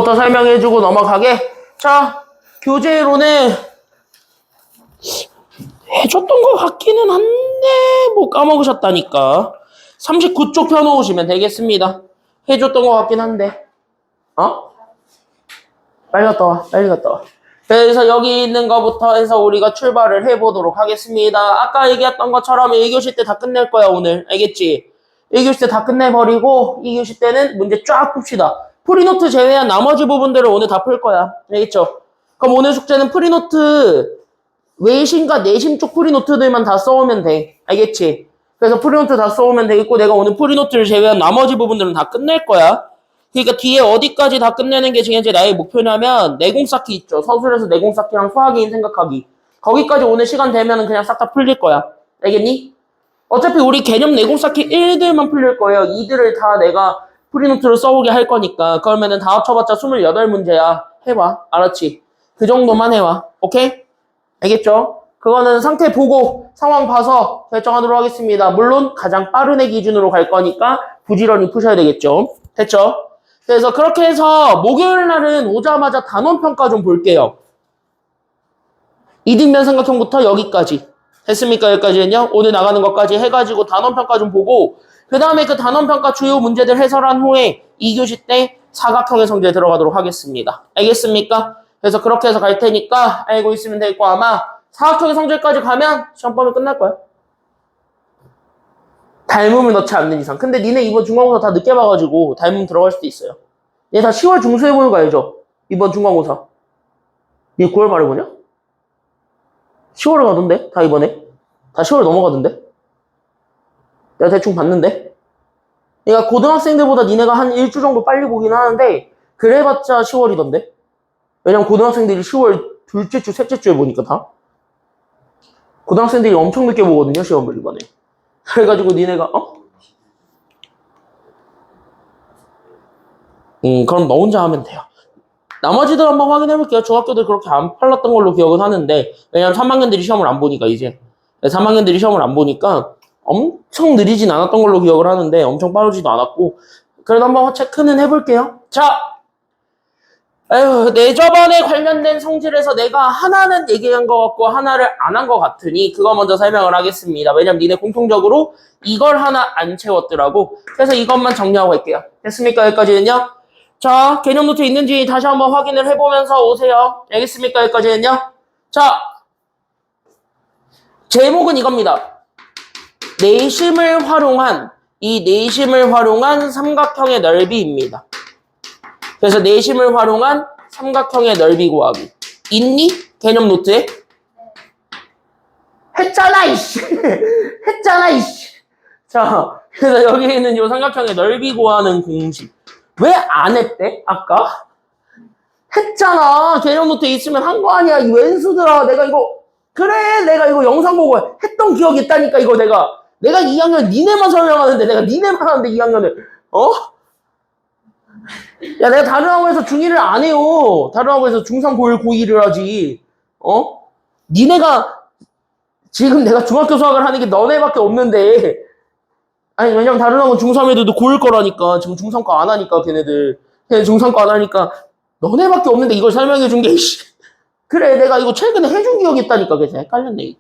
그거부터 설명해주고 넘어가게. 자, 교재로는 해줬던 것 같기는 한데 뭐 까먹으셨다니까. 39쪽 펴놓으시면 되겠습니다. 해줬던 것 같긴 한데. 빨리 갔다 와. 빨리 갔다 와. 그래서 여기 있는 거부터 해서 우리가 출발을 해보도록 하겠습니다. 아까 얘기했던 것처럼 1교시 때 다 끝낼 거야 오늘. 알겠지? 1교시 때 다 끝내버리고 2교시 때는 문제 쫙 풉시다. 프리노트 제외한 나머지 부분들을 오늘 다 풀 거야. 알겠죠? 그럼 오늘 숙제는 프리노트 외심과 내심 쪽 프리노트들만 다 써오면 돼. 알겠지? 그래서 프리노트 다 써오면 되겠고 내가 오늘 프리노트를 제외한 나머지 부분들은 다 끝낼 거야. 그러니까 뒤에 어디까지 다 끝내는 게 지금 이제 나의 목표냐면 내공 쌓기 있죠. 서술에서 내공 쌓기랑 수학인 생각하기. 거기까지 오늘 시간 되면 그냥 싹 다 풀릴 거야. 알겠니? 어차피 우리 개념 내공 쌓기 1들만 풀릴 거예요. 2들을 다 내가 프리노트로 써오게 할 거니까. 그러면은 다 합쳐봤자 28문제야. 해봐. 알았지? 그 정도만 해와. 오케이? 알겠죠? 그거는 상태 보고 상황 봐서 결정하도록 하겠습니다. 물론 가장 빠른 애 기준으로 갈 거니까 부지런히 푸셔야 되겠죠? 됐죠? 그래서 그렇게 해서 목요일 날은 오자마자 단원평가 좀 볼게요. 이등변 삼각형부터 여기까지. 됐습니까? 여기까지는요? 오늘 나가는 것까지 해가지고 단원평가 좀 보고 그 다음에 그 단원평가 주요 문제들 해설한 후에 2교시 때 사각형의 성질에 들어가도록 하겠습니다. 알겠습니까? 그래서 그렇게 해서 갈 테니까 알고 있으면 되겠고 아마 사각형의 성질까지 가면 시험범위 끝날 거야. 닮음을 넣지 않는 이상. 근데 니네 이번 중간고사 다 늦게 봐가지고 닮음 들어갈 수도 있어요. 얘 다 10월 중순에 보는 거 알죠? 이번 중간고사. 얘 9월 말에 보냐? 10월에 가던데? 다 이번에? 다 10월 넘어가던데? 내가 대충 봤는데? 그러니까 고등학생들보다 니네가 한 일주 정도 빨리 보긴 하는데 그래봤자 10월이던데? 왜냐면 고등학생들이 10월 둘째 주, 셋째 주에 보니까 다. 고등학생들이 엄청 늦게 보거든요, 시험을 이번에. 그래가지고 니네가 그럼 너 혼자 하면 돼요. 나머지들 한번 확인해볼게요. 중학교들 그렇게 안 빨랐던 걸로 기억은 하는데 왜냐면 3학년들이 시험을 안 보니까 이제 3학년들이 시험을 안 보니까 엄청 느리진 않았던 걸로 기억을 하는데 엄청 빠르지도 않았고 그래도 한번 체크는 해볼게요. 자, 내 저번에 관련된 성질에서 내가 하나는 얘기한 것 같고 하나를 안 한 것 같으니 그거 먼저 설명을 하겠습니다. 왜냐면 니네 공통적으로 이걸 하나 안 채웠더라고. 그래서 이것만 정리하고 갈게요. 됐습니까? 여기까지는요. 자, 개념 노트 있는지 다시 한번 확인을 해보면서 오세요. 알겠습니까? 여기까지는요. 자, 제목은 이겁니다. 내심을 활용한 삼각형의 넓이입니다. 그래서 내심을 활용한 삼각형의 넓이 구하기. 있니? 개념 노트에? 했잖아, 이씨. 했잖아, 이씨. 자, 그래서 여기 있는 이 삼각형의 넓이 구하는 공식. 왜 안 했대? 아까? 했잖아. 개념 노트에 있으면 한 거 아니야. 이 왼수들아. 내가 이거 영상 보고 했던 기억이 있다니까, 이거 내가 2학년 니네만 설명하는데 내가 니네만 하는데 2학년을. 야, 내가 다른 학원에서 중1을 안 해요. 다른 학원에서 중3, 고1, 고2를 하지. 니네가, 지금 내가 중학교 수학을 하는 게 너네밖에 없는데. 아니, 왜냐면 다른 학원 중3 애들도 고1 거라니까. 지금 중3 거 안 하니까, 걔네들. 걔네 중3 거 안 하니까. 너네밖에 없는데 이걸 설명해 준 게, 그래, 내가 이거 최근에 해준 기억이 있다니까. 그래서 헷갈렸네.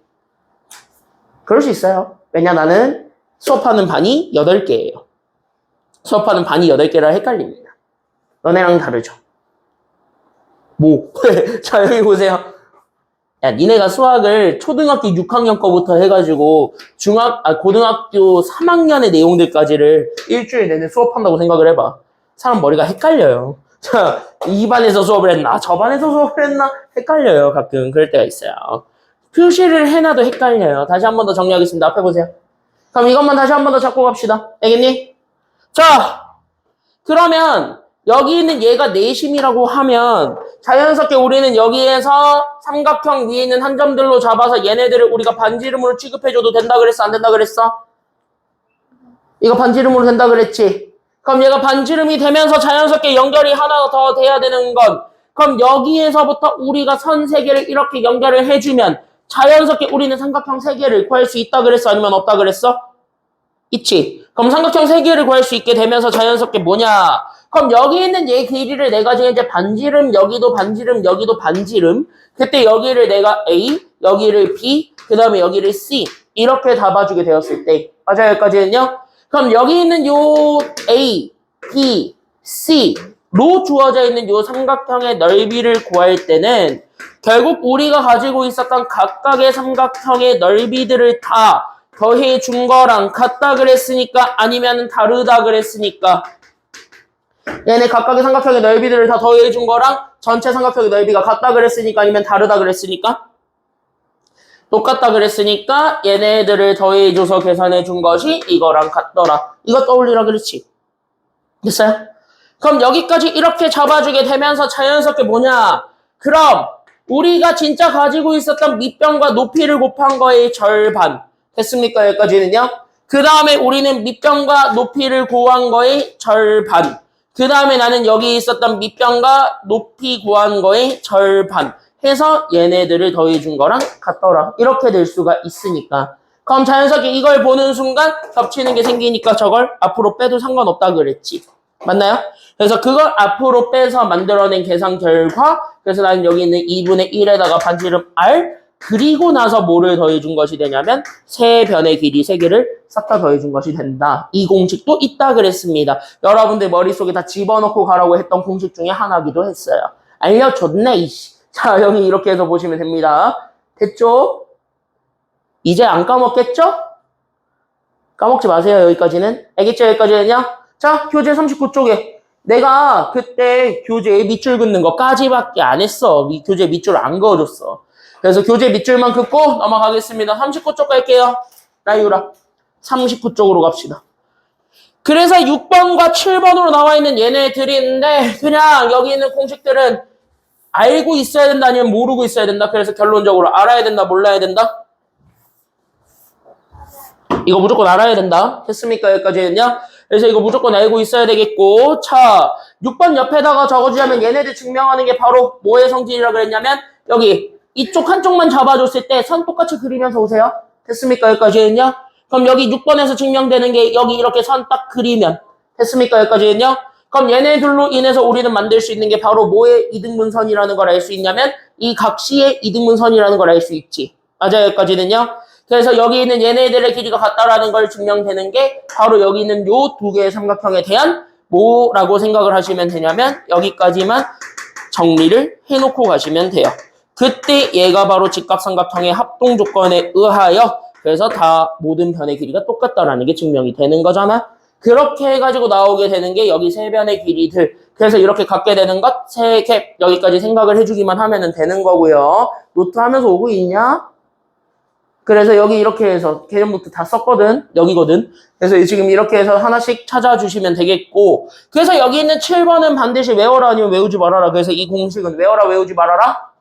그럴 수 있어요. 왜냐, 나는 수업하는 반이 8개예요. 수업하는 반이 8개라 헷갈립니다. 너네랑 다르죠? 뭐? 자, 여기 보세요. 야, 니네가 수학을 초등학교 6학년 거부터 해가지고 고등학교 3학년의 내용들까지를 일주일 내내 수업한다고 생각을 해봐. 사람 머리가 헷갈려요. 자, 이 반에서 수업을 했나? 저 반에서 수업을 했나? 헷갈려요. 가끔 그럴 때가 있어요. 표시를 해놔도 헷갈려요. 다시 한 번 더 정리하겠습니다. 앞에 보세요. 그럼 이것만 다시 한 번 더 잡고 갑시다. 알겠니? 자, 그러면 여기 있는 얘가 내심이라고 하면 자연스럽게 우리는 여기에서 삼각형 위에 있는 한 점들로 잡아서 얘네들을 우리가 반지름으로 취급해줘도 된다 그랬어? 안 된다 그랬어? 이거 반지름으로 된다 그랬지? 그럼 얘가 반지름이 되면서 자연스럽게 연결이 하나 더 돼야 되는 건 그럼 여기에서부터 우리가 선 3개를 이렇게 연결을 해주면 자연스럽게 우리는 삼각형 3개를 구할 수 있다 그랬어? 아니면 없다 그랬어? 있지? 그럼 삼각형 3개를 구할 수 있게 되면서 자연스럽게 뭐냐? 그럼 여기 있는 얘 길이를 내가 지금 이제 반지름, 여기도 반지름, 여기도 반지름. 그때 여기를 내가 A, 여기를 B, 그 다음에 여기를 C. 이렇게 잡아주게 되었을 때. 맞아요, 여기까지는요? 그럼 여기 있는 요 A, B, C로 주어져 있는 요 삼각형의 넓이를 구할 때는 결국 우리가 가지고 있었던 각각의 삼각형의 넓이들을 다 더해 준 거랑 같다 그랬으니까 아니면 다르다 그랬으니까 얘네 각각의 삼각형의 넓이들을 다 더해 준 거랑 전체 삼각형의 넓이가 같다 그랬으니까 아니면 다르다 그랬으니까 똑같다 그랬으니까 얘네들을 더해줘서 계산해 준 것이 이거랑 같더라. 이거 떠올리라 그랬지. 됐어요? 그럼 여기까지 이렇게 잡아주게 되면서 자연스럽게 뭐냐? 그럼 우리가 진짜 가지고 있었던 밑변과 높이를 곱한 거의 절반. 됐습니까? 여기까지는요? 그 다음에 우리는 밑변과 높이를 구한 거의 절반. 그 다음에 나는 여기 있었던 밑변과 높이 구한 거의 절반. 해서 얘네들을 더해준 거랑 같더라. 이렇게 될 수가 있으니까. 그럼 자연스럽게 이걸 보는 순간 겹치는 게 생기니까 저걸 앞으로 빼도 상관없다 그랬지. 맞나요? 그래서 그걸 앞으로 빼서 만들어낸 계산 결과 그래서 나는 여기 있는 2분의 1에다가 반지름 R 그리고 나서 뭐를 더해준 것이 되냐면 세 변의 길이 세 개를 싹 다 더해준 것이 된다. 이 공식도 있다 그랬습니다. 여러분들 머릿속에 다 집어넣고 가라고 했던 공식 중에 하나기도 했어요. 알려줬네 이씨. 자, 여기 이렇게 해서 보시면 됩니다. 됐죠? 이제 안 까먹겠죠? 까먹지 마세요, 여기까지는. 알겠죠, 여기까지는요? 자, 교재 39쪽에. 내가 그때 교재에 밑줄 긋는 거까지밖에 안 했어. 교재 밑줄 안 그어줬어. 그래서 교재 밑줄만 긋고 넘어가겠습니다. 39쪽 갈게요. 나유라. 39쪽으로 갑시다. 그래서 6번과 7번으로 나와 있는 얘네들이 있는데, 그냥 여기 있는 공식들은 알고 있어야 된다 아니면 모르고 있어야 된다. 그래서 결론적으로 알아야 된다 몰라야 된다. 이거 무조건 알아야 된다. 됐습니까? 여기까지는요. 그래서 이거 무조건 알고 있어야 되겠고 자 6번 옆에다가 적어주자면 얘네들 증명하는 게 바로 뭐의 성질이라고 그랬냐면 여기 이쪽 한쪽만 잡아줬을 때 선 똑같이 그리면서 오세요. 됐습니까? 여기까지는요. 그럼 여기 6번에서 증명되는 게 여기 이렇게 선 딱 그리면 됐습니까? 여기까지는요. 그럼 얘네들로 인해서 우리는 만들 수 있는 게 바로 뭐의 이등분선이라는 걸 알 수 있냐면 이 각시의 이등분선이라는 걸 알 수 있지. 맞아요. 여기까지는요. 그래서 여기 있는 얘네들의 길이가 같다라는 걸 증명되는 게 바로 여기 있는 요 두 개의 삼각형에 대한 뭐라고 생각을 하시면 되냐면 여기까지만 정리를 해놓고 가시면 돼요. 그때 얘가 바로 직각삼각형의 합동 조건에 의하여 그래서 다 모든 변의 길이가 똑같다라는 게 증명이 되는 거잖아. 그렇게 해가지고 나오게 되는 게 여기 세 변의 길이들. 그래서 이렇게 갖게 되는 것 세 개 여기까지 생각을 해주기만 하면 되는 거고요. 노트 하면서 오고 있냐? 그래서 여기 이렇게 해서 개념 노트 다 썼거든. 여기거든. 그래서 지금 이렇게 해서 하나씩 찾아주시면 되겠고 그래서 여기 있는 7번은 반드시 외워라 아니면 외우지 말아라. 그래서 이 공식은 외워라 외우지 말아라.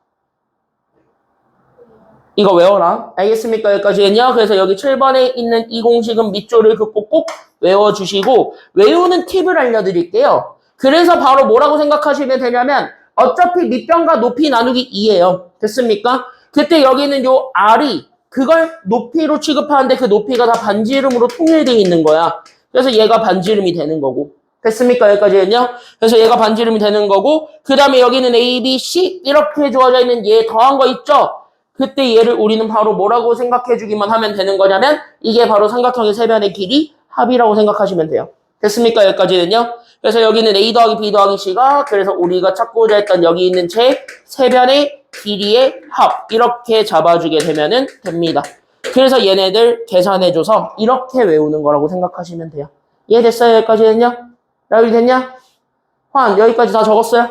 이거 외워라. 알겠습니까? 여기까지는요. 그래서 여기 7번에 있는 이 공식은 밑줄을 긋고 꼭 외워주시고 외우는 팁을 알려드릴게요. 그래서 바로 뭐라고 생각하시면 되냐면 어차피 밑변과 높이 나누기 2예요. 됐습니까? 그때 여기 있는 요 R이 그걸 높이로 취급하는데 그 높이가 다 반지름으로 통일되어 있는 거야. 그래서 얘가 반지름이 되는 거고. 됐습니까? 여기까지는요. 그래서 얘가 반지름이 되는 거고 그 다음에 여기는 A, B, C 이렇게 주어져 있는 얘 더한 거 있죠? 그때 얘를 우리는 바로 뭐라고 생각해주기만 하면 되는 거냐면 이게 바로 삼각형의 세 변의 길이 합이라고 생각하시면 돼요. 됐습니까? 여기까지는요. 그래서 여기는 A 더하기 B 더하기 C가 그래서 우리가 찾고자 했던 여기 있는 제 세 변의 길이의 합 이렇게 잡아주게 되면은 됩니다. 그래서 얘네들 계산해줘서 이렇게 외우는 거라고 생각하시면 돼요. 이해됐어요? 여기까지는요? 라울이 됐냐? 환 여기까지 다 적었어요?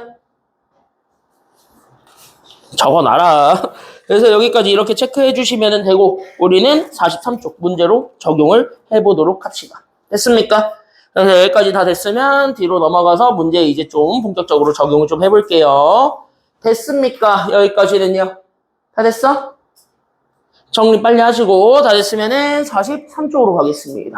적어놔라. 그래서 여기까지 이렇게 체크해 주시면 되고 우리는 43쪽 문제로 적용을 해보도록 합시다. 됐습니까? 그래서 여기까지 다 됐으면 뒤로 넘어가서 문제 이제 좀 본격적으로 적용을 좀 해볼게요. 됐습니까? 여기까지는요. 다 됐어? 정리 빨리 하시고 다 됐으면은 43쪽으로 가겠습니다.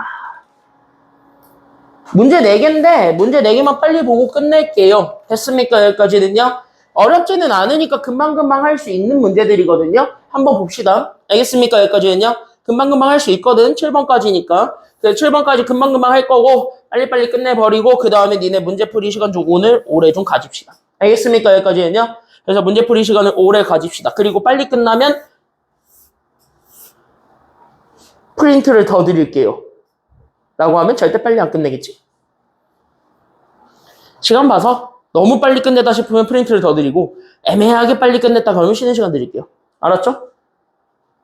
문제 4개인데 문제 4개만 빨리 보고 끝낼게요. 됐습니까? 여기까지는요. 어렵지는 않으니까 금방금방 할 수 있는 문제들이거든요. 한번 봅시다. 알겠습니까? 여기까지는요. 금방금방 할 수 있거든. 7번까지니까. 그래서 7번까지 금방금방 할 거고 빨리빨리 끝내버리고 그 다음에 니네 문제풀이 시간 좀 오늘 오래 좀 가집시다. 알겠습니까? 여기까지는요. 그래서 문제풀이 시간을 오래 가집시다. 그리고 빨리 끝나면 프린트를 더 드릴게요. 라고 하면 절대 빨리 안 끝내겠지? 시간 봐서 너무 빨리 끝내다 싶으면 프린트를 더 드리고 애매하게 빨리 끝냈다 그러면 쉬는 시간 드릴게요. 알았죠?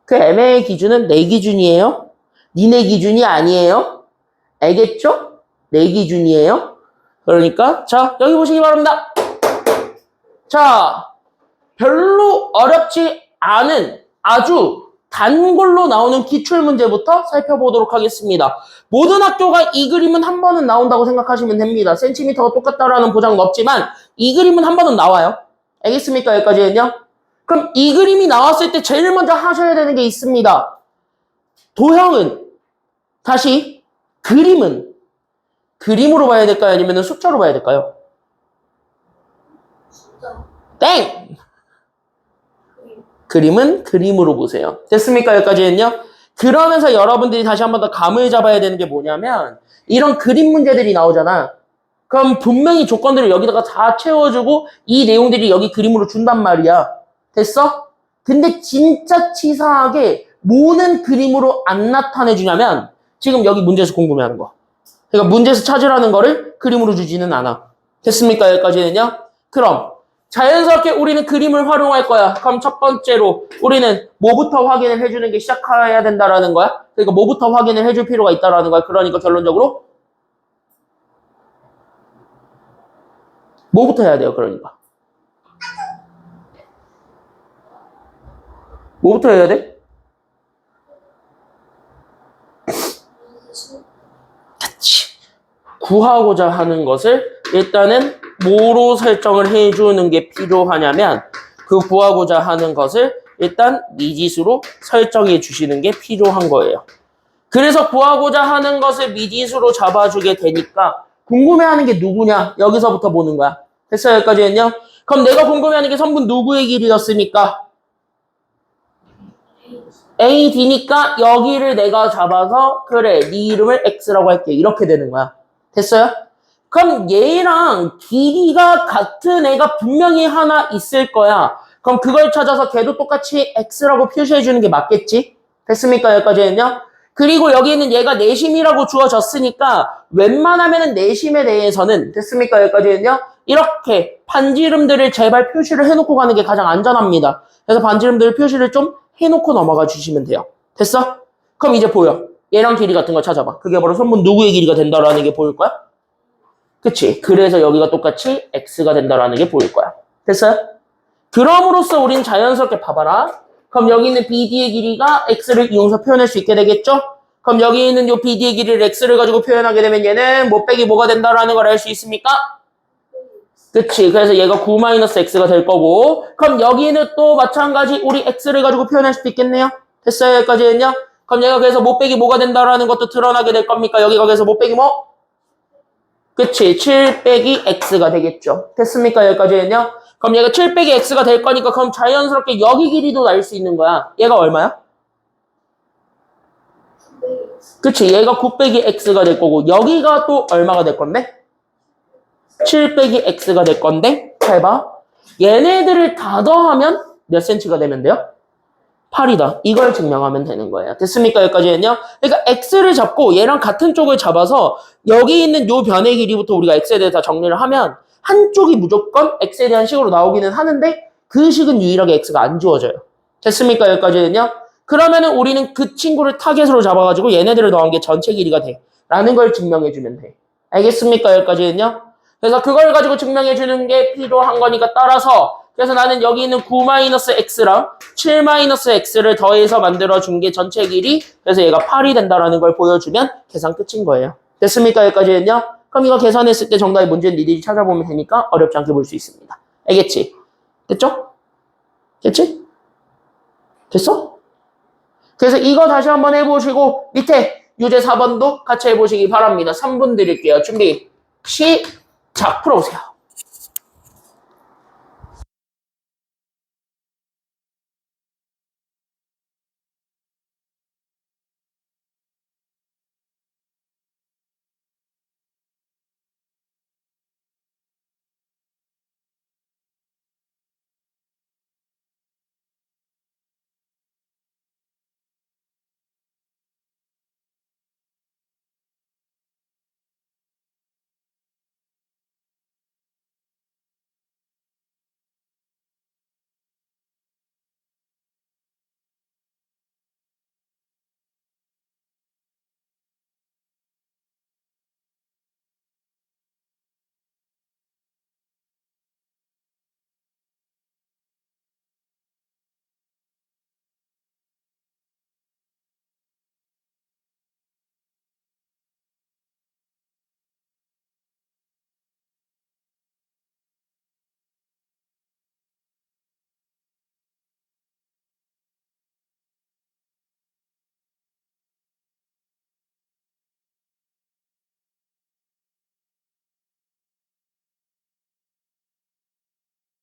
그 애매의 기준은 내 기준이에요. 니네 기준이 아니에요. 알겠죠? 내 기준이에요. 그러니까 자 여기 보시기 바랍니다. 자 별로 어렵지 않은 아주 단골로 나오는 기출문제부터 살펴보도록 하겠습니다. 모든 학교가 이 그림은 한 번은 나온다고 생각하시면 됩니다. 센티미터가 똑같다라는 보장은 없지만 이 그림은 한 번은 나와요. 알겠습니까? 여기까지는요. 그럼 이 그림이 나왔을 때 제일 먼저 하셔야 되는 게 있습니다. 도형은 다시 그림은 그림으로 봐야 될까요? 아니면 숫자로 봐야 될까요? 땡! 그림은 그림으로 보세요. 됐습니까? 여기까지는요. 그러면서 여러분들이 다시 한 번 더 감을 잡아야 되는 게 뭐냐면 이런 그림 문제들이 나오잖아. 그럼 분명히 조건들을 여기다가 다 채워주고 이 내용들이 여기 그림으로 준단 말이야. 됐어? 근데 진짜 치사하게 뭐는 그림으로 안 나타내주냐면 지금 여기 문제에서 궁금해하는 거. 그러니까 문제에서 찾으라는 거를 그림으로 주지는 않아. 됐습니까? 여기까지는요. 그럼 자연스럽게 우리는 그림을 활용할 거야. 그럼 첫 번째로 우리는 뭐부터 확인을 해주는 게 시작해야 된다라는 거야. 그러니까 뭐부터 확인을 해줄 필요가 있다라는 거야. 그러니까 결론적으로 뭐부터 해야 돼요. 그러니까 뭐부터 해야 돼? 그치. 구하고자 하는 것을 일단은 뭐로 설정을 해주는 게 필요하냐면 그 구하고자 하는 것을 일단 미지수로 설정해 주시는 게 필요한 거예요. 그래서 구하고자 하는 것을 미지수로 잡아주게 되니까 궁금해하는 게 누구냐? 여기서부터 보는 거야. 됐어요? 여기까지는요? 그럼 내가 궁금해하는 게 선분 누구의 길이였습니까? AD니까 여기를 내가 잡아서 그래 네 이름을 X라고 할게. 이렇게 되는 거야. 됐어요? 그럼 얘랑 길이가 같은 애가 분명히 하나 있을 거야. 그럼 그걸 찾아서 걔도 똑같이 X라고 표시해 주는 게 맞겠지? 됐습니까? 여기까지는요? 그리고 여기 있는 얘가 내심이라고 주어졌으니까 웬만하면 내심에 대해서는 됐습니까? 여기까지는요? 이렇게 반지름들을 제발 표시를 해놓고 가는 게 가장 안전합니다. 그래서 반지름들 표시를 좀 해놓고 넘어가 주시면 돼요. 됐어? 그럼 이제 보여. 얘랑 길이 같은 거 찾아봐. 그게 바로 선분 누구의 길이가 된다라는 게 보일 거야? 그치? 그래서 여기가 똑같이 x가 된다라는 게 보일 거야. 됐어요? 그럼으로써 우린 자연스럽게 봐봐라. 그럼 여기 있는 BD의 길이가 x를 이용해서 표현할 수 있게 되겠죠? 그럼 여기 있는 요 BD의 길이를 x를 가지고 표현하게 되면 얘는 뭐 빼기 뭐가 된다라는 걸 알 수 있습니까? 그치? 그래서 얘가 9-x가 될 거고 그럼 여기는 또 마찬가지 우리 x를 가지고 표현할 수도 있겠네요? 됐어요? 여기까지는요? 그럼 얘가 그래서 못 빼기 뭐가 된다라는 것도 드러나게 될 겁니까? 여기가 그래서 못 빼기 뭐? 그치? 7 빼기 x가 되겠죠. 됐습니까? 여기까지는요? 그럼 얘가 7 빼기 x가 될 거니까 그럼 자연스럽게 여기 길이도 날 수 있는 거야. 얘가 얼마야? 그치? 얘가 9 빼기 x가 될 거고 여기가 또 얼마가 될 건데? 7 빼기 x가 될 건데 잘 봐. 얘네들을 다 더하면 몇 cm가 되면 돼요? 8이다. 이걸 증명하면 되는 거예요. 됐습니까? 여기까지는요? 그러니까 x를 잡고 얘랑 같은 쪽을 잡아서 여기 있는 요 변의 길이부터 우리가 x에 대해서 정리를 하면 한쪽이 무조건 x에 대한 식으로 나오기는 하는데 그 식은 유일하게 x가 안 주어져요. 됐습니까? 여기까지는요? 그러면은 우리는 그 친구를 타겟으로 잡아가지고 얘네들을 더한 게 전체 길이가 돼. 라는 걸 증명해주면 돼. 알겠습니까? 여기까지는요? 그래서 그걸 가지고 증명해주는 게 필요한 거니까 따라서 그래서 나는 여기 있는 9-x랑 7-x를 더해서 만들어준 게 전체 길이 그래서 얘가 8이 된다라는 걸 보여주면 계산 끝인 거예요. 됐습니까? 여기까지는요? 그럼 이거 계산했을 때 정답의 문제는 니들이 찾아보면 되니까 어렵지 않게 볼 수 있습니다. 알겠지? 됐죠? 됐지? 됐어? 그래서 이거 다시 한번 해보시고 밑에 유제 4번도 같이 해보시기 바랍니다. 3분 드릴게요. 준비 시작 풀어보세요.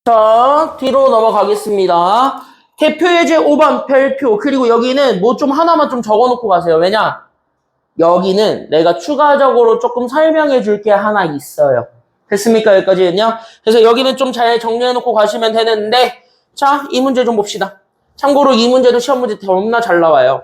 자, 뒤로 넘어가겠습니다. 대표 예제 5번 별표. 그리고 여기는 뭐 좀 하나만 좀 적어놓고 가세요. 왜냐? 여기는 내가 추가적으로 조금 설명해 줄 게 하나 있어요. 됐습니까? 여기까지는요. 그래서 여기는 좀 잘 정리해 놓고 가시면 되는데, 자, 이 문제 좀 봅시다. 참고로 이 문제도 시험 문제 겁나 잘 나와요.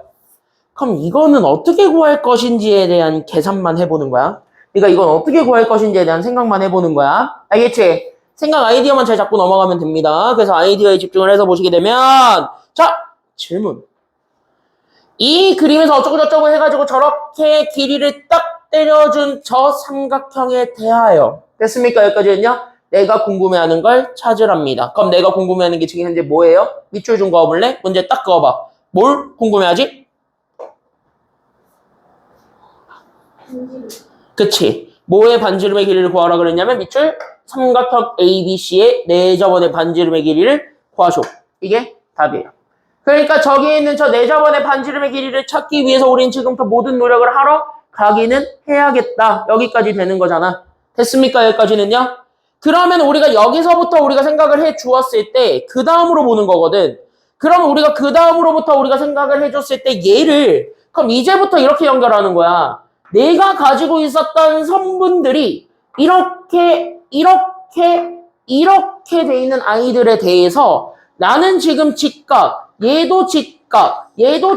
그럼 이거는 어떻게 구할 것인지에 대한 계산만 해보는 거야. 그러니까 이건 어떻게 구할 것인지에 대한 생각만 해보는 거야. 알겠지? 생각 아이디어만 잘 잡고 넘어가면 됩니다. 그래서 아이디어에 집중을 해서 보시게 되면, 자, 질문. 이 그림에서 어쩌고저쩌고 해가지고 저렇게 길이를 딱 때려준 저 삼각형에 대하여. 됐습니까? 여기까지는요. 내가 궁금해하는 걸 찾으랍니다. 그럼 내가 궁금해하는 게 지금 현재 뭐예요? 밑줄 좀 그어볼래? 문제 딱 그어봐. 뭘 궁금해하지? 그치. 뭐의 반지름의 길이를 구하라 그랬냐면 밑줄 삼각형 ABC의 네 저번의 반지름의 길이를 구하쇼. 이게 답이에요. 그러니까 저기 있는 저 네 저번의 반지름의 길이를 찾기 위해서 우린 지금부터 모든 노력을 하러 가기는 해야겠다. 여기까지 되는 거잖아. 됐습니까? 여기까지는요? 그러면 우리가 여기서부터 우리가 생각을 해 주었을 때 그 다음으로 보는 거거든. 그러면 우리가 그 다음으로부터 우리가 생각을 해줬을 때 얘를 그럼 이제부터 이렇게 연결하는 거야. 내가 가지고 있었던 성분들이 이렇게 돼 있는 아이들에 대해서 나는 지금 직각, 얘도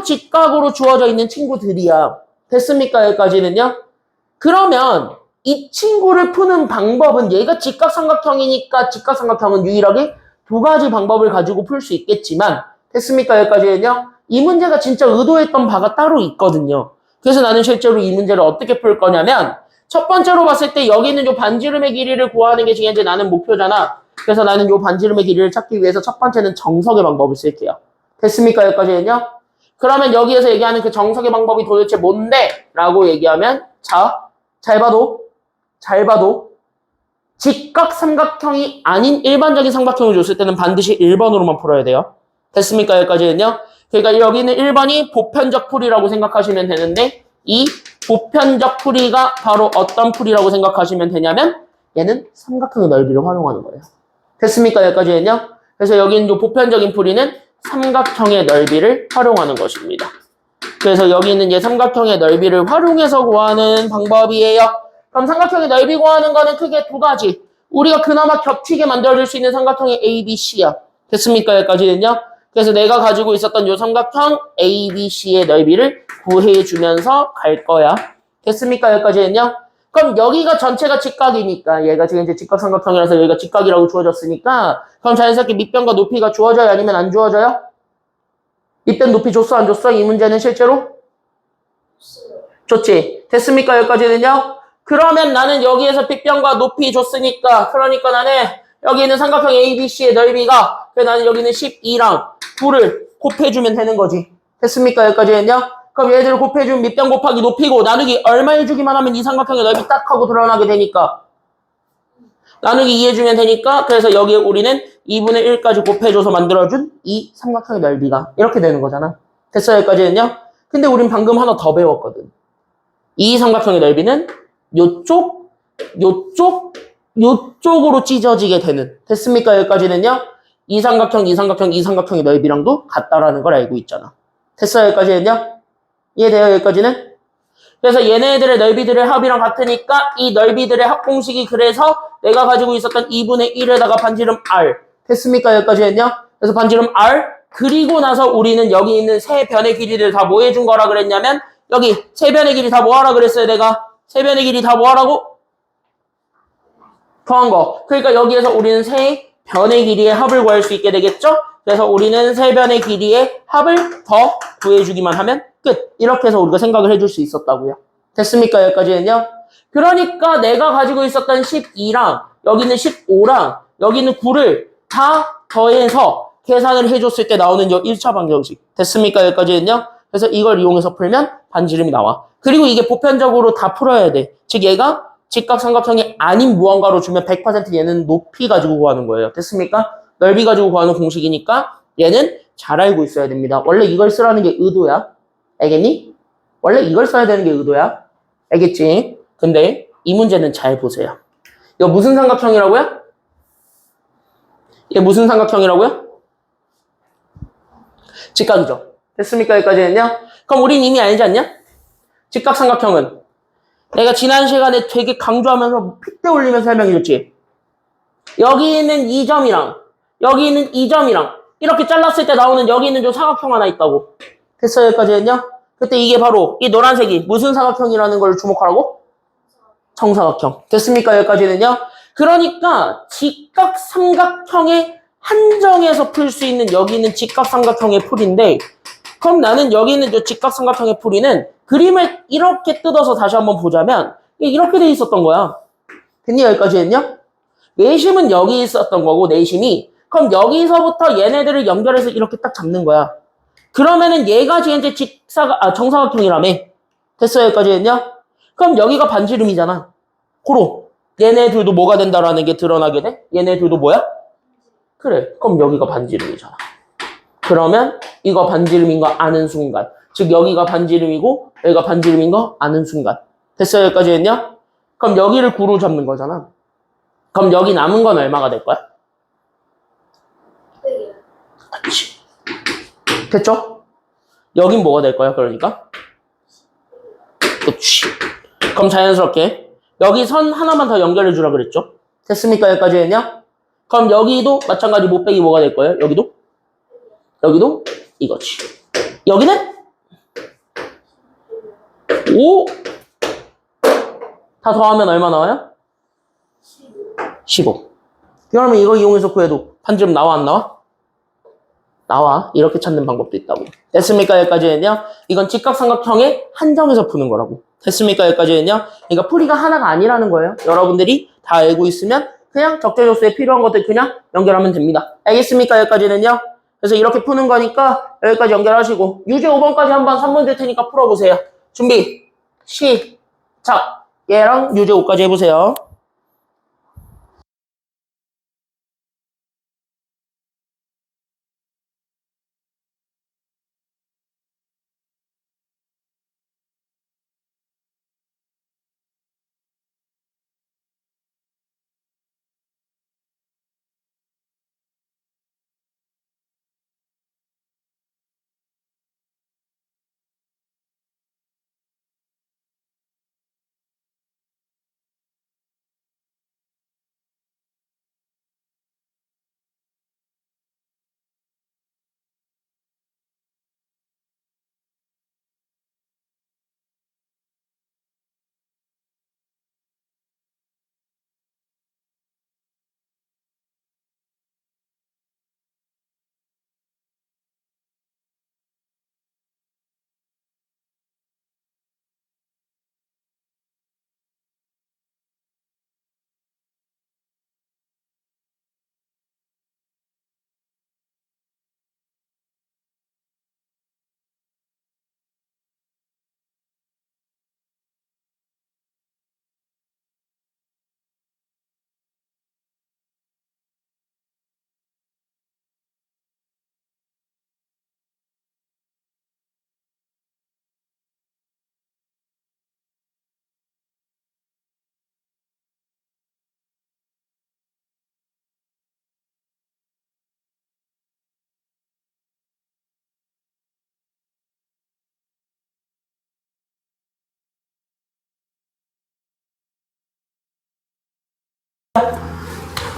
직각으로 주어져 있는 친구들이야. 됐습니까? 여기까지는요? 그러면 이 친구를 푸는 방법은 얘가 직각삼각형이니까 직각삼각형은 유일하게 두 가지 방법을 가지고 풀 수 있겠지만 됐습니까? 여기까지는요? 이 문제가 진짜 의도했던 바가 따로 있거든요. 그래서 나는 실제로 이 문제를 어떻게 풀 거냐면 첫 번째로 봤을 때 여기 있는 요 반지름의 길이를 구하는 게 지금 현재 나는 목표잖아. 그래서 나는 요 반지름의 길이를 찾기 위해서 첫 번째는 정석의 방법을 쓸게요. 됐습니까? 여기까지는요? 그러면 여기에서 얘기하는 그 정석의 방법이 도대체 뭔데? 라고 얘기하면 자, 잘 봐도 직각삼각형이 아닌 일반적인 삼각형을 줬을 때는 반드시 1번으로만 풀어야 돼요. 됐습니까? 여기까지는요? 그러니까 여기는 1번이 보편적 풀이라고 생각하시면 되는데 이 보편적 풀이가 바로 어떤 풀이라고 생각하시면 되냐면 얘는 삼각형의 넓이를 활용하는 거예요. 됐습니까? 여기까지는요? 그래서 여기는 이 보편적인 풀이는 삼각형의 넓이를 활용하는 것입니다. 그래서 여기 있는 얘 삼각형의 넓이를 활용해서 구하는 방법이에요. 그럼 삼각형의 넓이 구하는 거는 크게 두 가지. 우리가 그나마 겹치게 만들어줄 수 있는 삼각형이 ABC야. 됐습니까? 여기까지는요? 그래서 내가 가지고 있었던 이 삼각형 ABC의 넓이를 구해주면서 갈 거야. 됐습니까? 여기까지는요? 그럼 여기가 전체가 직각이니까 얘가 지금 이제 직각삼각형이라서 여기가 직각이라고 주어졌으니까 그럼 자연스럽게 밑변과 높이가 주어져요? 아니면 안 주어져요? 밑변 높이 줬어? 안 줬어? 이 문제는 실제로? 줬지. 됐습니까? 여기까지는요? 그러면 나는 여기에서 빗변과 높이 줬으니까 그러니까 나는 여기 있는 삼각형 ABC의 넓이가 그래서 나는 여기는 12랑 9를 곱해주면 되는 거지. 됐습니까? 여기까지는요? 그럼 얘들을 곱해주면 밑변 곱하기 높이고 나누기 얼마 해주기만 하면 이 삼각형의 넓이 딱 하고 드러나게 되니까 나누기 2 해주면 되니까 그래서 여기에 우리는 2분의 1까지 곱해줘서 만들어준 이 삼각형의 넓이가 이렇게 되는 거잖아. 됐어요? 여기까지는요? 근데 우린 방금 하나 더 배웠거든. 이 삼각형의 넓이는 요쪽으로 찢어지게 되는. 됐습니까? 여기까지는요? 이 삼각형의 넓이랑도 같다라는 걸 알고 있잖아. 됐어요? 여기까지는요? 이해돼요? 여기까지는? 그래서 얘네들의 넓이들의 합이랑 같으니까 이 넓이들의 합공식이 그래서 내가 가지고 있었던 2분의 1에다가 반지름 R. 됐습니까? 여기까지는요? 그래서 반지름 R 그리고 나서 우리는 여기 있는 세 변의 길이를 다 뭐 해준 거라 그랬냐면 여기 세 변의 길이 다 뭐 하라 그랬어요? 내가 세 변의 길이 다 뭐 하라고? 더한 거. 그러니까 여기에서 우리는 세 변의 길이의 합을 구할 수 있게 되겠죠? 그래서 우리는 세 변의 길이의 합을 더 구해주기만 하면 끝. 이렇게 해서 우리가 생각을 해줄 수 있었다고요. 됐습니까? 여기까지는요? 그러니까 내가 가지고 있었던 12랑 여기는 15랑 여기는 9를 다 더해서 계산을 해줬을 때 나오는 요 1차 방정식. 됐습니까? 여기까지는요? 그래서 이걸 이용해서 풀면 반지름이 나와. 그리고 이게 보편적으로 다 풀어야 돼. 즉 얘가 직각삼각형이 아닌 무언가로 주면 100% 얘는 높이 가지고 구하는 거예요. 됐습니까? 넓이 가지고 구하는 공식이니까 얘는 잘 알고 있어야 됩니다. 원래 이걸 쓰라는 게 의도야. 알겠니? 원래 이걸 써야 되는 게 의도야. 알겠지? 근데 이 문제는 잘 보세요. 이거 무슨 삼각형이라고요? 얘 무슨 삼각형이라고요? 직각이죠. 됐습니까? 여기까지는요? 그럼 우린 이미 알지 않냐? 직각삼각형은 내가 지난 시간에 되게 강조하면서 핏대 올리면서 설명해줬지. 여기 있는 이 점이랑 여기 있는 이 점이랑 이렇게 잘랐을 때 나오는 여기 있는 저 사각형 하나 있다고. 됐어요? 여기까지는요? 그때 이게 바로 이 노란색이 무슨 사각형이라는 걸 주목하라고? 정사각형. 됐습니까? 여기까지는요? 그러니까 직각삼각형의 한정에서 풀 수 있는 여기 있는 직각삼각형의 풀인데, 그럼 나는 여기 있는 저 직각삼각형의 풀이는 그림을 이렇게 뜯어서 다시 한번 보자면 이렇게 돼 있었던 거야. 됐니? 여기까지는요? 내심은 여기 있었던 거고, 내심이. 그럼 여기서부터 얘네들을 연결해서 이렇게 딱 잡는 거야. 그러면은 얘가 이제 정사각형이라며. 됐어요? 여기까지는요? 그럼 여기가 반지름이잖아. 고로 얘네 둘도 뭐가 된다라는 게 드러나게 돼? 얘네 둘도 뭐야? 그래. 그럼 여기가 반지름이잖아. 그러면 이거 반지름인 거 아는 순간, 즉 여기가 반지름이고 여기가 반지름인 거 아는 순간. 됐어요? 여기까지 했냐? 그럼 여기를 9로 잡는 거잖아. 그럼 여기 남은 건 얼마가 될 거야? 그렇지. 됐죠? 여긴 뭐가 될 거야? 그러니까? 그렇지. 그럼 자연스럽게 여기 선 하나만 더 연결해 주라 그랬죠? 됐습니까? 여기까지 했냐? 그럼 여기도 마찬가지 못 빼기 뭐가 될 거예요? 여기도? 여기도 이거지. 여기는 5. 다 더하면 얼마 나와요? 15. 그러면 이거 이용해서 구해도 반지름 나와 안 나와? 나와. 이렇게 찾는 방법도 있다고. 됐습니까? 여기까지 했냐? 이건 직각삼각형의 한정에서 푸는 거라고. 됐습니까? 여기까지 했냐? 그러니까 풀이가 하나가 아니라는 거예요. 여러분들이 다 알고 있으면 그냥 적재적소에 필요한 것들 그냥 연결하면 됩니다. 알겠습니까? 여기까지는요? 그래서 이렇게 푸는 거니까 여기까지 연결하시고 유제 5번까지 한번 3번 줄 테니까 풀어보세요. 준비 시작. 얘랑 유제 5까지 해보세요.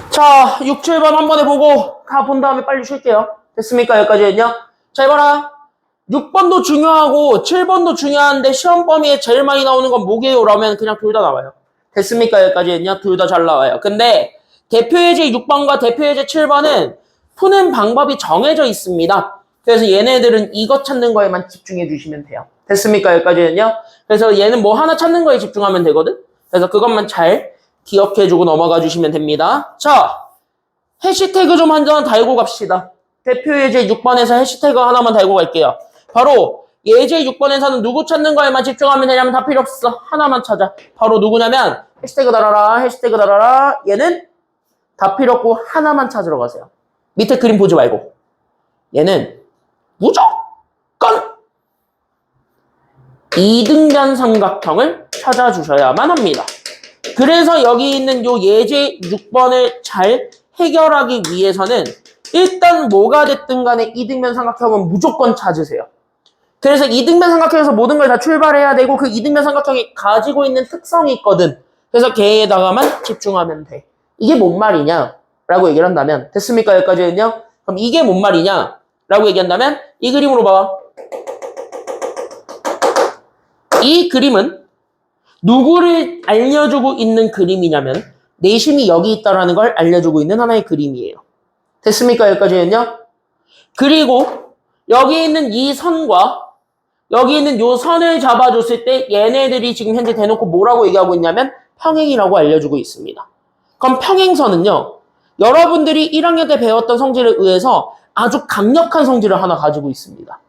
자, 6, 7번 한 번에 보고 다 본 다음에 빨리 쉴게요. 됐습니까? 여기까지 했냐? 자, 이봐라. 6번도 중요하고 7번도 중요한데 시험 범위에 제일 많이 나오는 건 뭐게요? 라면 그냥 둘 다 나와요. 됐습니까? 여기까지 했냐? 둘 다 잘 나와요. 근데 대표예제 6번과 대표예제 7번은 푸는 방법이 정해져 있습니다. 그래서 얘네들은 이거 찾는 거에만 집중해 주시면 돼요. 됐습니까? 여기까지 했냐? 그래서 얘는 뭐 하나 찾는 거에 집중하면 되거든? 그래서 그것만 잘 기억해주고 넘어가 주시면 됩니다. 자, 해시태그 좀 한 점 달고 갑시다. 대표 예제 6번에서 해시태그 하나만 달고 갈게요. 바로 예제 6번에서는 누구 찾는 거에만 집중하면 되냐면 다 필요 없어. 하나만 찾아. 바로 누구냐면 해시태그 달아라, 해시태그 달아라. 얘는 다 필요 없고 하나만 찾으러 가세요. 밑에 그림 보지 말고. 얘는 무조건 이등변 삼각형을 찾아주셔야만 합니다. 그래서 여기 있는 요 예제 6번을 잘 해결하기 위해서는 일단 뭐가 됐든 간에 이등변 삼각형은 무조건 찾으세요. 그래서 이등변 삼각형에서 모든 걸 다 출발해야 되고 그 이등변 삼각형이 가지고 있는 특성이 있거든. 그래서 걔에다가만 집중하면 돼. 이게 뭔 말이냐? 라고 얘기를 한다면 됐습니까? 여기까지는요? 그럼 이게 뭔 말이냐? 라고 얘기한다면 이 그림으로 봐. 이 그림은 누구를 알려주고 있는 그림이냐면 내심이 여기 있다라는 걸 알려주고 있는 하나의 그림이에요. 됐습니까? 여기까지는요? 그리고 여기 있는 이 선과 여기 있는 요 선을 잡아줬을 때 얘네들이 지금 현재 대놓고 뭐라고 얘기하고 있냐면 평행이라고 알려주고 있습니다. 그럼 평행선은요. 여러분들이 1학년 때 배웠던 성질에 의해서 아주 강력한 성질을 하나 가지고 있습니다.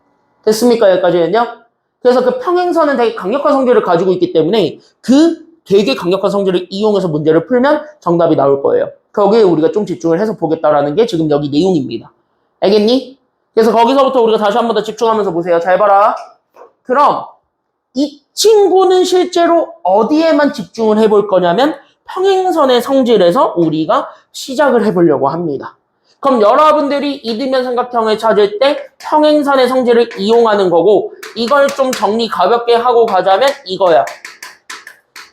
됐습니까? 여기까지는요? 그래서 그 평행선은 되게 강력한 성질을 가지고 있기 때문에 그 되게 강력한 성질을 이용해서 문제를 풀면 정답이 나올 거예요. 거기에 우리가 좀 집중을 해서 보겠다라는 게 지금 여기 내용입니다. 알겠니? 그래서 거기서부터 우리가 다시 한 번 더 집중하면서 보세요. 잘 봐라. 그럼 이 친구는 실제로 어디에만 집중을 해볼 거냐면 평행선의 성질에서 우리가 시작을 해보려고 합니다. 그럼 여러분들이 이등변 삼각형을 찾을 때 평행선의 성질을 이용하는 거고 이걸 좀 정리 가볍게 하고 가자면 이거야.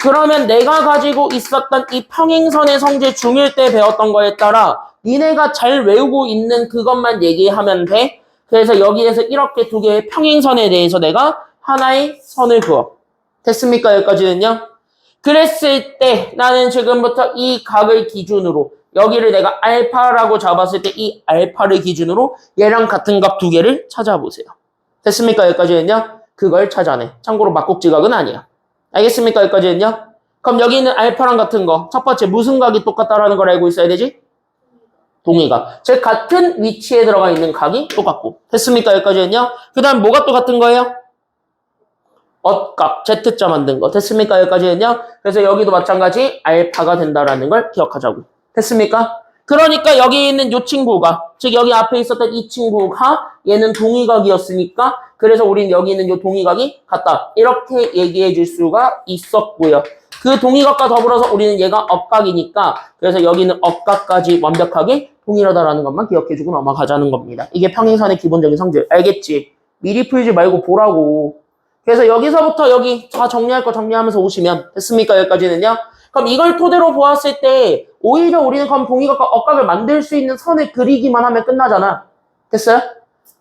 그러면 내가 가지고 있었던 이 평행선의 성질 중1 때 배웠던 거에 따라 니네가 잘 외우고 있는 그것만 얘기하면 돼. 그래서 여기에서 이렇게 두 개의 평행선에 대해서 내가 하나의 선을 그어. 됐습니까? 여기까지는요? 그랬을 때 나는 지금부터 이 각을 기준으로 여기를 내가 알파라고 잡았을 때 이 알파를 기준으로 얘랑 같은 각 두 개를 찾아보세요. 됐습니까? 여기까지는요? 그걸 찾아내. 참고로 막국지각은 아니야. 알겠습니까? 여기까지는요? 그럼 여기 있는 알파랑 같은 거 첫 번째 무슨 각이 똑같다라는 걸 알고 있어야 되지? 동의각. 즉 같은 위치에 들어가 있는 각이 똑같고. 됐습니까? 여기까지는요? 그 다음 뭐가 똑같은 거예요? 엇각, Z자 만든 거. 됐습니까? 여기까지는요? 그래서 여기도 마찬가지 알파가 된다라는 걸 기억하자고. 됐습니까? 그러니까 여기 있는 이 친구가, 즉 여기 앞에 있었던 이 친구가 얘는 동의각이었으니까 그래서 우리는 여기 있는 이 동의각이 같다. 이렇게 얘기해 줄 수가 있었고요. 그 동의각과 더불어서 우리는 얘가 엇각이니까 그래서 여기는 엇각까지 완벽하게 동일하다라는 것만 기억해주고 넘어가자는 겁니다. 이게 평행선의 기본적인 성질. 알겠지? 미리 풀지 말고 보라고. 그래서 여기서부터 여기 다 정리할 거 정리하면서 오시면 됐습니까? 여기까지는요? 그럼 이걸 토대로 보았을 때 오히려 우리는 그럼 동의각과 엇각을 만들 수 있는 선을 그리기만 하면 끝나잖아. 됐어요?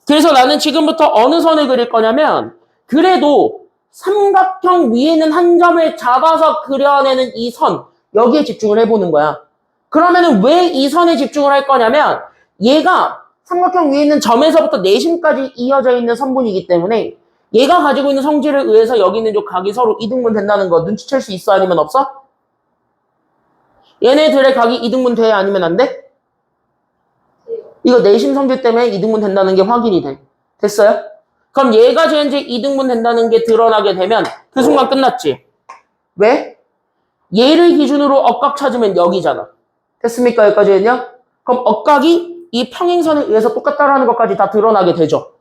그래서 나는 지금부터 어느 선을 그릴 거냐면 그래도 삼각형 위에는 한 점을 잡아서 그려내는 이 선, 여기에 집중을 해보는 거야. 그러면은 왜 이 선에 집중을 할 거냐면 얘가 삼각형 위에 있는 점에서부터 내심까지 이어져 있는 선분이기 때문에 얘가 가지고 있는 성질에 의해서 여기 있는 요 각이 서로 이등분 된다는 거 눈치챌 수 있어? 아니면 없어? 얘네들의 각이 이등분 돼? 아니면 안 돼? 이거 내심 성질 때문에 이등분 된다는 게 확인이 돼. 됐어요? 그럼 얘가 현재 이등분 된다는 게 드러나게 되면 그 순간 끝났지. 왜? 얘를 기준으로 엇각 찾으면 여기잖아. 됐습니까? 여기까지는요? 그럼 엇각이 이 평행선에 의해서 똑같다라는 것까지 다 드러나게 되죠.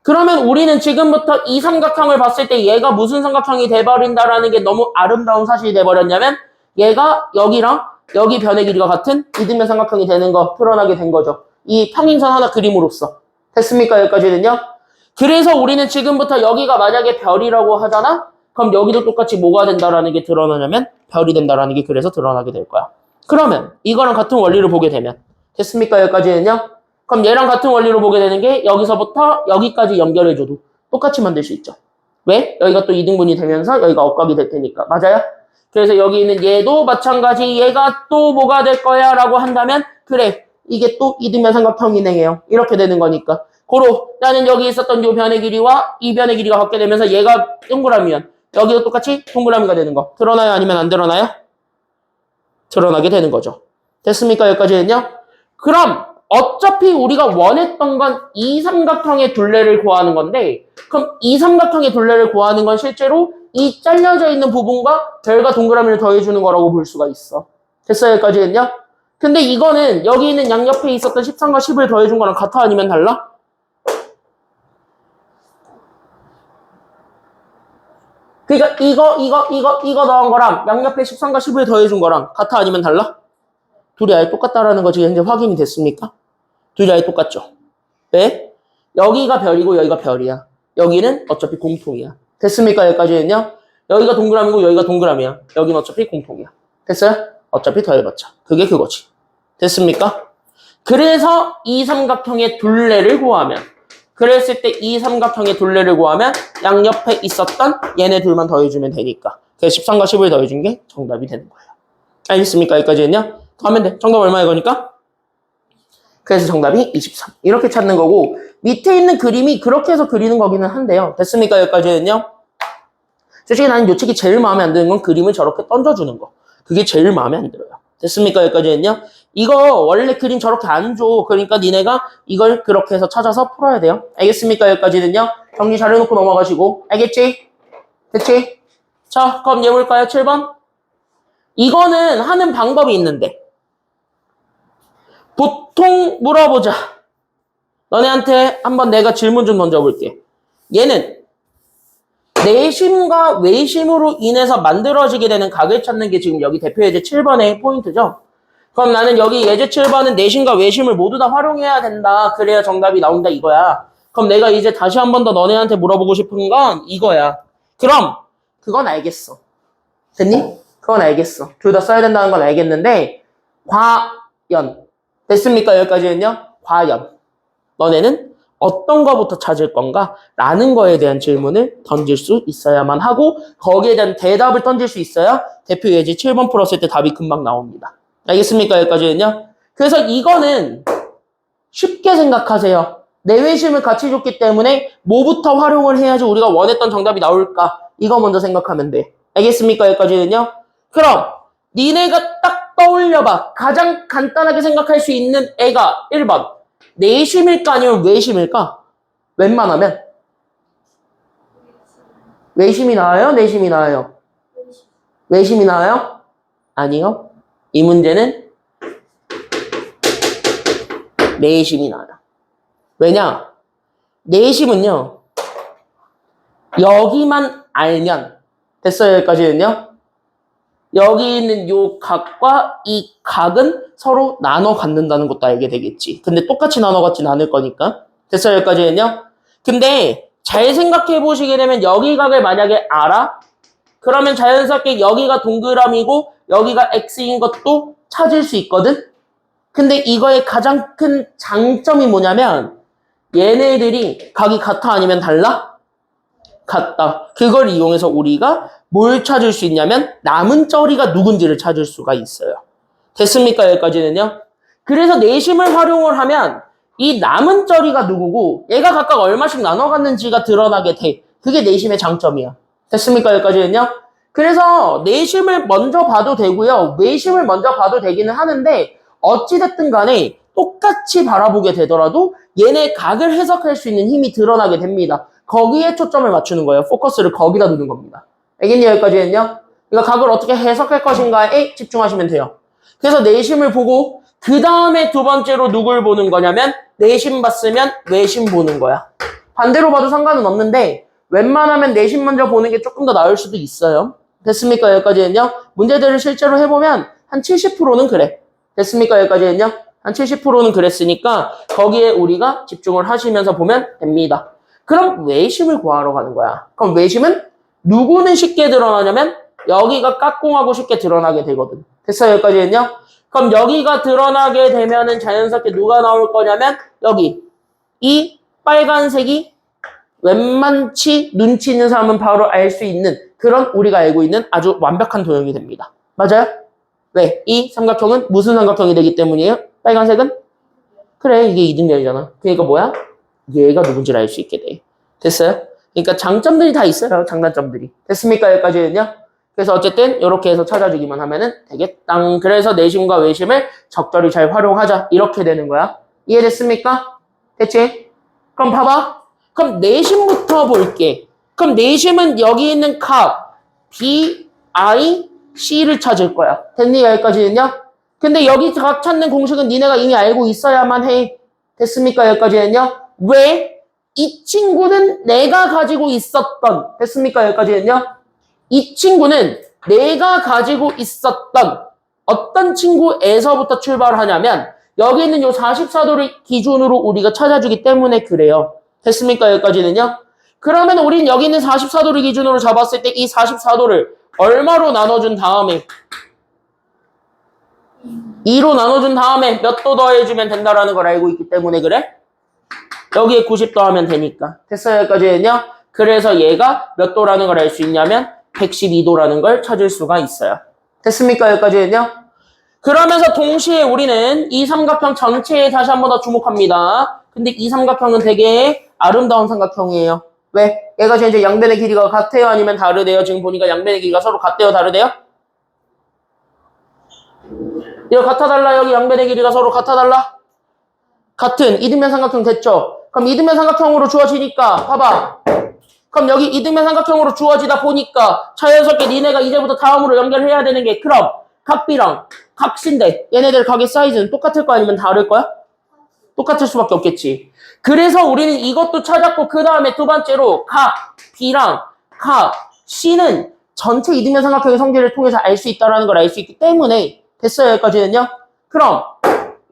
그러면 우리는 지금부터 이 삼각형을 봤을 때 얘가 무슨 삼각형이 돼버린다라는 게 너무 아름다운 사실이 돼버렸냐면 얘가 여기랑 여기 변의 길이가 같은 이등변 삼각형이 되는 거 드러나게 된 거죠. 이 평행선 하나 그림으로써. 됐습니까? 여기까지는요? 그래서 우리는 지금부터 여기가 만약에 별이라고 하잖아? 그럼 여기도 똑같이 뭐가 된다라는 게 드러나냐면 별이 된다라는 게 그래서 드러나게 될 거야. 그러면 이거랑 같은 원리를 보게 되면 됐습니까? 여기까지는요? 그럼 얘랑 같은 원리로 보게 되는 게 여기서부터 여기까지 연결해줘도 똑같이 만들 수 있죠. 왜? 여기가 또 이등분이 되면서 여기가 엇각이 될 테니까. 맞아요? 그래서 여기 있는 얘도 마찬가지 얘가 또 뭐가 될 거야 라고 한다면 그래 이게 또 이등변 삼각형이네요. 이렇게 되는 거니까. 고로 나는 여기 있었던 요 변의 길이와 이 변의 길이가 같게 되면서 얘가 동그라미면 여기도 똑같이 동그라미가 되는 거. 드러나요? 아니면 안 드러나요? 드러나게 되는 거죠. 됐습니까? 여기까지는요? 그럼 어차피 우리가 원했던 건 이 삼각형의 둘레를 구하는 건데 그럼 이 삼각형의 둘레를 구하는 건 실제로 이 잘려져 있는 부분과 별과 동그라미를 더해주는 거라고 볼 수가 있어. 됐어요? 여기까지는요? 근데 이거는 여기 있는 양옆에 있었던 13과 10을 더해준 거랑 같아 아니면 달라? 그러니까 이거 넣은 거랑 양옆에 13과 10을 더해준 거랑 같아 아니면 달라? 둘이 아예 똑같다라는 거 지금 현재 확인이 됐습니까? 둘이 아예 똑같죠? 왜? 여기가 별이고 여기가 별이야. 여기는 어차피 공통이야. 됐습니까? 여기까지는요? 여기가 동그라미고 여기가 동그라미야. 여기는 어차피 공통이야. 됐어요? 어차피 더해봤자. 그게 그거지. 됐습니까? 그래서 이 삼각형의 둘레를 구하면 그랬을 때 이 삼각형의 둘레를 구하면 양옆에 있었던 얘네 둘만 더해주면 되니까 그래서 13과 10을 더해준 게 정답이 되는 거예요. 알겠습니까? 여기까지는요? 더하면 돼. 정답 얼마야 이거니까? 그래서 정답이 23. 이렇게 찾는 거고 밑에 있는 그림이 그렇게 해서 그리는 거기는 한데요. 됐습니까? 여기까지는요? 솔직히 나는 요 책이 제일 마음에 안 드는 건 그림을 저렇게 던져주는 거. 그게 제일 마음에 안 들어요. 됐습니까? 여기까지는요? 이거 원래 그림 저렇게 안 줘. 그러니까 니네가 이걸 그렇게 해서 찾아서 풀어야 돼요. 알겠습니까? 여기까지는요? 정리 잘 해놓고 넘어가시고. 알겠지? 됐지? 자, 그럼 얘 볼까요? 7번. 이거는 하는 방법이 있는데 보통 물어보자. 너네한테 한번 내가 질문 좀 던져볼게. 얘는 내심과 외심으로 인해서 만들어지게 되는 각을 찾는 게 지금 여기 대표 예제 7번의 포인트죠. 그럼 나는 여기 예제 7번은 내심과 외심을 모두 다 활용해야 된다. 그래야 정답이 나온다 이거야. 그럼 내가 이제 다시 한 번 더 너네한테 물어보고 싶은 건 이거야. 그럼 그건 알겠어. 됐니? 그건 알겠어. 둘 다 써야 된다는 건 알겠는데 과연 됐습니까? 여기까지는요? 과연 너네는 어떤 거부터 찾을 건가? 라는 거에 대한 질문을 던질 수 있어야만 하고 거기에 대한 대답을 던질 수 있어야 대표 예제 7번 풀었을 때 답이 금방 나옵니다. 알겠습니까? 여기까지는요? 그래서 이거는 쉽게 생각하세요. 내외심을 같이 줬기 때문에 뭐부터 활용을 해야지 우리가 원했던 정답이 나올까? 이거 먼저 생각하면 돼. 알겠습니까? 여기까지는요? 그럼 니네가 딱 떠올려봐. 가장 간단하게 생각할 수 있는 애가 1번. 내심일까 아니면 외심일까? 웬만하면 외심이 나와요? 내심이 나와요? 외심이 나와요? 아니요. 이 문제는 내심이 나와요. 왜냐? 내심은요. 여기만 알면 됐어요. 여기까지는요. 여기 있는 요 각과 이 각은 서로 나눠 갖는다는 것도 알게 되겠지. 근데 똑같이 나눠 갖진 않을 거니까. 됐어요? 여기까지는요? 근데 잘 생각해 보시게 되면 여기 각을 만약에 알아? 그러면 자연스럽게 여기가 동그라미고 여기가 X인 것도 찾을 수 있거든? 근데 이거의 가장 큰 장점이 뭐냐면 얘네들이 각이 같아 아니면 달라? 같다. 그걸 이용해서 우리가 뭘 찾을 수 있냐면 남은 저리가 누군지를 찾을 수가 있어요. 됐습니까? 여기까지는요. 그래서 내심을 활용을 하면 이 남은 저리가 누구고 얘가 각각 얼마씩 나눠 갖는지가 드러나게 돼. 그게 내심의 장점이야. 됐습니까? 여기까지는요. 그래서 내심을 먼저 봐도 되고요. 외심을 먼저 봐도 되기는 하는데 어찌됐든 간에 똑같이 바라보게 되더라도 얘네 각을 해석할 수 있는 힘이 드러나게 됩니다. 거기에 초점을 맞추는 거예요. 포커스를 거기다 두는 겁니다. 알겠니? 여기까지는요? 그러니까 각을 어떻게 해석할 것인가에 집중하시면 돼요. 그래서 내심을 보고 그 다음에 두 번째로 누굴 보는 거냐면 내심 봤으면 외심 보는 거야. 반대로 봐도 상관은 없는데 웬만하면 내심 먼저 보는 게 조금 더 나을 수도 있어요. 됐습니까? 여기까지는요? 문제들을 실제로 해보면 한 70%는 그래. 됐습니까? 여기까지는요? 한 70%는 그랬으니까 거기에 우리가 집중을 하시면서 보면 됩니다. 그럼 외심을 구하러 가는 거야. 그럼 외심은 누구는 쉽게 드러나냐면 여기가 깍공하고 쉽게 드러나게 되거든. 됐어요? 여기까지는요? 그럼 여기가 드러나게 되면은 자연스럽게 누가 나올 거냐면 여기 이 빨간색이 웬만치 눈치 있는 사람은 바로 알 수 있는 그런 우리가 알고 있는 아주 완벽한 도형이 됩니다. 맞아요? 왜? 이 삼각형은 무슨 삼각형이 되기 때문이에요? 빨간색은? 그래, 이게 이등변이잖아. 그러니까 뭐야? 얘가 누군지를 알 수 있게 돼. 됐어요? 그러니까 장점들이 다 있어요. 장단점들이. 됐습니까? 여기까지는요? 그래서 어쨌든 이렇게 해서 찾아주기만 하면은 되겠다. 그래서 내심과 외심을 적절히 잘 활용하자. 이렇게 되는 거야. 이해됐습니까? 됐지? 그럼 봐봐. 그럼 내심부터 볼게. 그럼 내심은 여기 있는 값 B, I, C를 찾을 거야. 됐니? 여기까지는요? 근데 여기 각 찾는 공식은 니네가 이미 알고 있어야만 해. 됐습니까? 여기까지는요? 왜? 이 친구는 내가 가지고 있었던 됐습니까? 여기까지는요? 이 친구는 내가 가지고 있었던 어떤 친구에서부터 출발을 하냐면 여기 있는 요 44도를 기준으로 우리가 찾아주기 때문에 그래요. 됐습니까? 여기까지는요? 그러면 우린 여기 있는 44도를 기준으로 잡았을 때 이 44도를 얼마로 나눠준 다음에 2로 나눠준 다음에 몇 도 더해주면 된다라는 걸 알고 있기 때문에 그래? 여기에 90 더하면 되니까. 됐어요? 여기까지는요? 그래서 얘가 몇 도라는 걸 알 수 있냐면 112도라는 걸 찾을 수가 있어요. 됐습니까? 여기까지는요? 그러면서 동시에 우리는 이 삼각형 전체에 다시 한 번 더 주목합니다. 근데 이 삼각형은 되게 아름다운 삼각형이에요. 왜? 얘가 지금 이제 양변의 길이가 같아요? 아니면 다르대요? 지금 보니까 양변의 길이가 서로 같대요? 다르대요? 이거 같아 달라? 여기 양변의 길이가 서로 같아 달라? 같은 이등변 삼각형 됐죠? 그럼 이등변 삼각형으로 주어지니까 봐봐. 그럼 여기 이등변 삼각형으로 주어지다 보니까 자연스럽게 니네가 이제부터 다음으로 연결해야 되는 게 그럼 각비랑 각신데 얘네들 각의 사이즈는 똑같을 거 아니면 다를 거야? 똑같을 수밖에 없겠지. 그래서 우리는 이것도 찾았고 그 다음에 두 번째로 각 B랑 각 C는 전체 이등변 삼각형의 성질을 통해서 알 수 있다는 걸 알 수 있기 때문에 됐어요? 여기까지는요? 그럼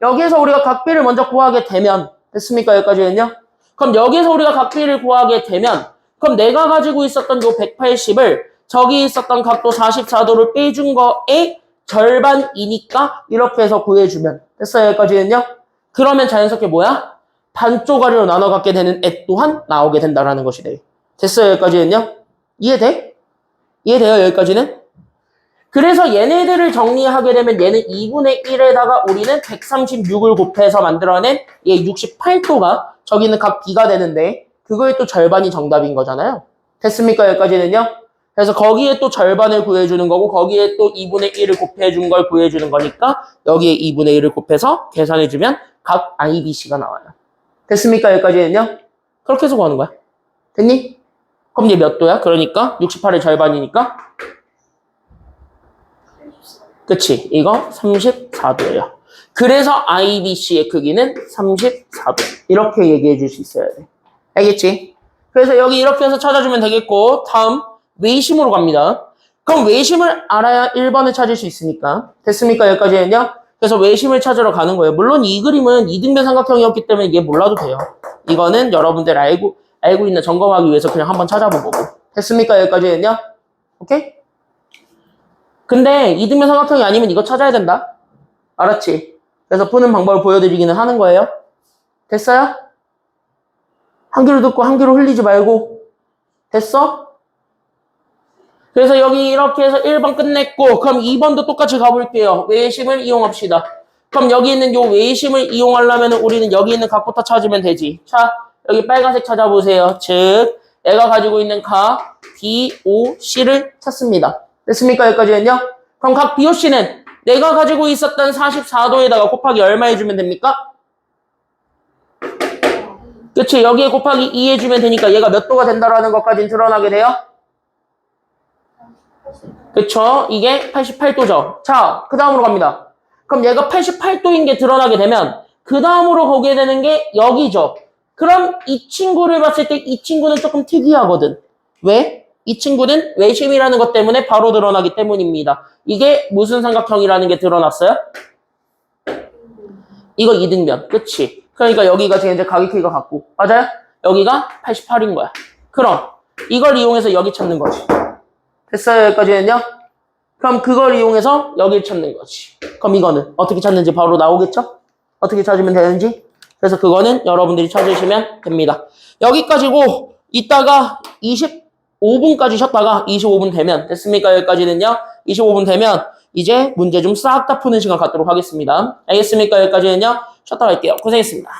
여기에서 우리가 각 B를 먼저 구하게 되면 됐습니까? 여기까지는요? 그럼 여기에서 우리가 각 B를 구하게 되면 그럼 내가 가지고 있었던 요 180을 저기 있었던 각도 44도를 빼준 거에 절반이니까 이렇게 해서 구해주면 됐어요? 여기까지는요? 그러면 자연스럽게 뭐야? 반쪼가리로 나눠 갖게 되는 애 또한 나오게 된다라는 것이 돼요. 됐어요? 여기까지는요? 이해돼? 이해돼요? 여기까지는? 그래서 얘네들을 정리하게 되면 얘는 2분의 1에다가 우리는 136을 곱해서 만들어낸 얘 68도가 저기 있는 각 B가 되는데 그거의 또 절반이 정답인 거잖아요. 됐습니까? 여기까지는요? 그래서 거기에 또 절반을 구해주는 거고 거기에 또 2분의 1을 곱해준 걸 구해주는 거니까 여기에 2분의 1을 곱해서 계산해주면 각 I, B, C가 나와요. 됐습니까? 여기까지는요? 그렇게 해서 구하는 거야. 됐니? 그럼 얘 몇 도야? 그러니까 68의 절반이니까 그치? 이거 34도예요. 그래서 I, B, C의 크기는 34도. 이렇게 얘기해 줄 수 있어야 돼. 알겠지? 그래서 여기 이렇게 해서 찾아주면 되겠고 다음 외심으로 갑니다. 그럼 외심을 알아야 1번을 찾을 수 있으니까 됐습니까? 여기까지는요? 그래서 외심을 찾으러 가는 거예요. 물론 이 그림은 이등변 삼각형이었기 때문에 이게 몰라도 돼요. 이거는 여러분들 알고 있는 점검하기 위해서 그냥 한번 찾아본 거고. 됐습니까? 여기까지는요? 오케이? 근데 이등변 삼각형이 아니면 이거 찾아야 된다. 알았지? 그래서 푸는 방법을 보여드리기는 하는 거예요. 됐어요? 한 귀로 듣고 한 귀로 흘리지 말고. 됐어? 그래서 여기 이렇게 해서 1번 끝냈고 그럼 2번도 똑같이 가볼게요. 외심을 이용합시다. 그럼 여기 있는 요 외심을 이용하려면 우리는 여기 있는 각부터 찾으면 되지. 자, 여기 빨간색 찾아보세요. 즉, 얘가 가지고 있는 각 B, O, C를 찾습니다. 됐습니까? 여기까지는요? 그럼 각 B, O, C는 내가 가지고 있었던 44도에다가 곱하기 얼마 해주면 됩니까? 그치? 여기에 곱하기 2 해주면 되니까 얘가 몇 도가 된다라는 것까지는 드러나게 돼요? 그쵸? 이게 88도죠. 자, 그 다음으로 갑니다. 그럼 얘가 88도인 게 드러나게 되면 그 다음으로 보게 되는 게 여기죠. 그럼 이 친구를 봤을 때 이 친구는 조금 특이하거든. 왜? 이 친구는 외심이라는 것 때문에 바로 드러나기 때문입니다. 이게 무슨 삼각형이라는 게 드러났어요? 이거 이등변. 그치? 그러니까 여기가 지금 이제 각의 크기가 같고. 맞아요? 여기가 88인 거야. 그럼 이걸 이용해서 여기 찾는 거지. 됐어요? 여기까지는요? 그럼 그걸 이용해서 여기를 찾는 거지. 그럼 이거는 어떻게 찾는지 바로 나오겠죠? 어떻게 찾으면 되는지? 그래서 그거는 여러분들이 찾으시면 됩니다. 여기까지고 이따가 25분까지 쉬었다가 25분 되면 됐습니까? 여기까지는요. 25분 되면 이제 문제 좀 싹 다 푸는 시간 갖도록 하겠습니다. 알겠습니까? 여기까지는요. 쉬었다 갈게요. 고생했습니다.